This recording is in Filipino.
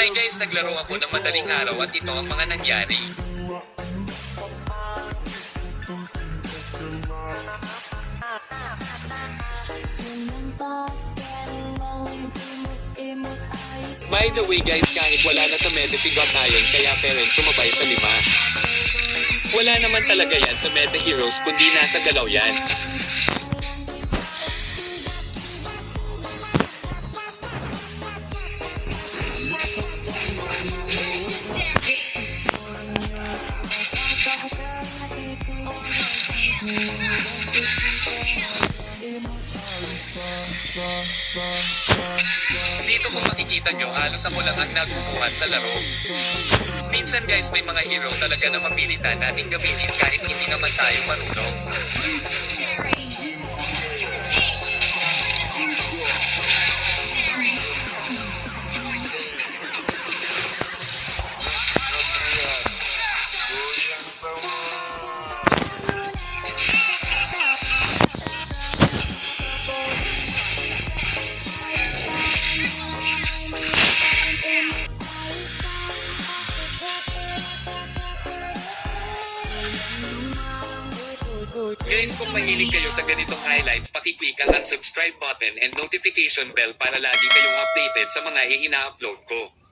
Hi guys, naglaro ako ng madaling araw at ito ang mga nangyari. By the way guys, kahit wala na sa Meta si Gus Iron kaya parents sumabay sa 5. Wala naman talaga yan sa Meta Heroes kundi nasa galaw yan. Dito kung makikita nyo, halos ako lang ang naguguhan sa laro. Minsan guys, may mga hero talaga na mapilitan nating gamitin kahit hindi naman tayo marunong. Guys, kung mahilig kayo sa ganitong highlights, pakiclick ang subscribe button and notification bell para lagi kayong updated sa mga i-upload ko.